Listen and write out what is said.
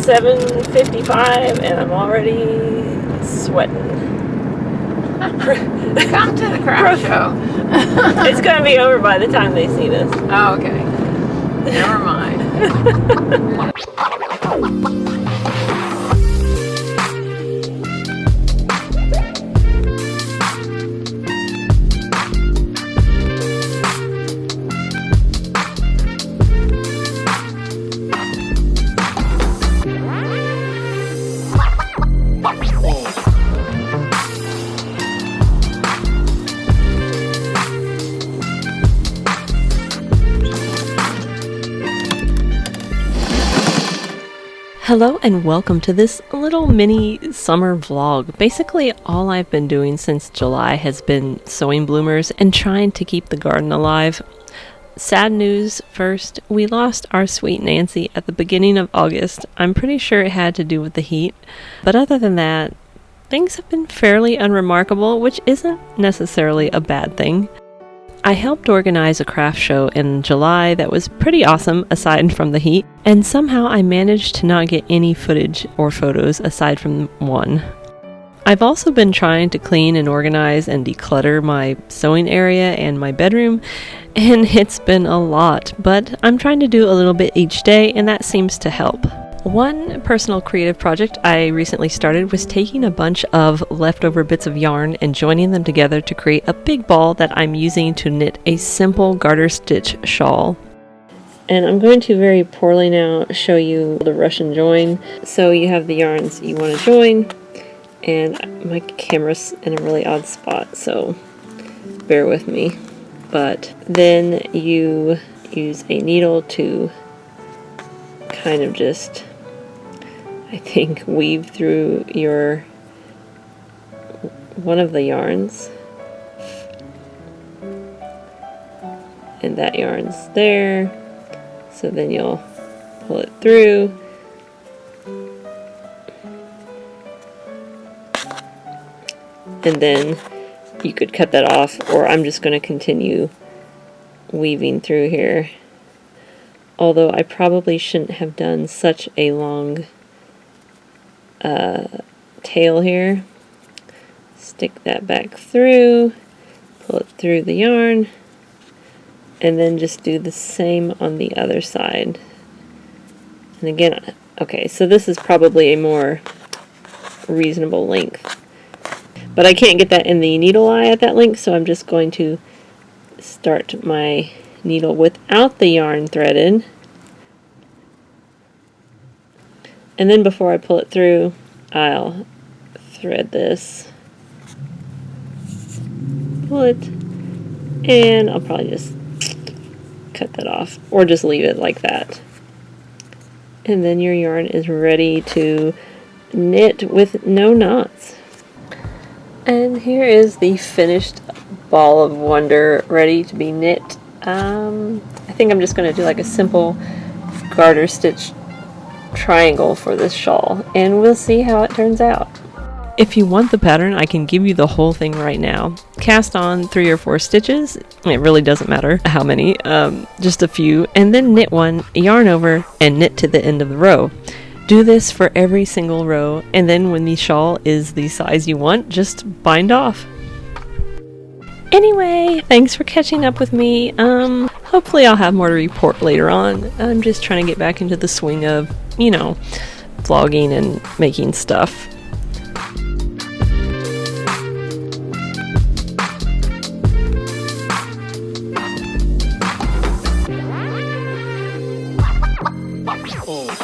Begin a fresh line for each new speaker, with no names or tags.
7:55 and I'm already sweating.
Come to the craft show.
It's going to be over by the time they see this.
Oh, okay. Never mind.
Hello and welcome to this little mini summer vlog. Basically all I've been doing since July has been sowing bloomers and trying to keep the garden alive. Sad news first, we lost our sweet Nancy at the beginning of August. I'm pretty sure it had to do with the heat, but other than that, things have been fairly unremarkable, which isn't necessarily a bad thing. I helped organize a craft show in July that was pretty awesome aside from the heat, and somehow I managed to not get any footage or photos aside from one. I've also been trying to clean and organize and declutter my sewing area and my bedroom, and it's been a lot, but I'm trying to do a little bit each day, and that seems to help. One personal creative project I recently started was taking a bunch of leftover bits of yarn and joining them together to create a big ball that I'm using to knit a simple garter stitch shawl. And I'm going to very poorly now show you the Russian join. So you have the yarns you want to join, and my camera's in a really odd spot, so bear with me. But then you use a needle to kind of just, I think, weave through one of the yarns, and that yarn's there, so then you'll pull it through, and then you could cut that off, or I'm just going to continue weaving through here, although I probably shouldn't have done such a long tail here. Stick that back through, pull it through the yarn, and then just do the same on the other side. And again, okay, so this is probably a more reasonable length, but I can't get that in the needle eye at that length, so I'm just going to start my needle without the yarn threaded. And then before I pull it through, I'll thread this, pull it, and I'll probably just cut that off, or just leave it like that. And then your yarn is ready to knit with no knots. And here is the finished ball of wonder ready to be knit. I think I'm just going to do like a simple garter stitch triangle for this shawl, and we'll see how it turns out. If you want the pattern, I can give you the whole thing right now. Cast on 3 or 4 stitches, it really doesn't matter how many, just a few, and then knit one, yarn over, and knit to the end of the row. Do this for every single row, and then when the shawl is the size you want, just bind off. Anyway, thanks for catching up with me. Hopefully I'll have more to report later on. I'm just trying to get back into the swing of, you know, vlogging and making stuff.
Oh.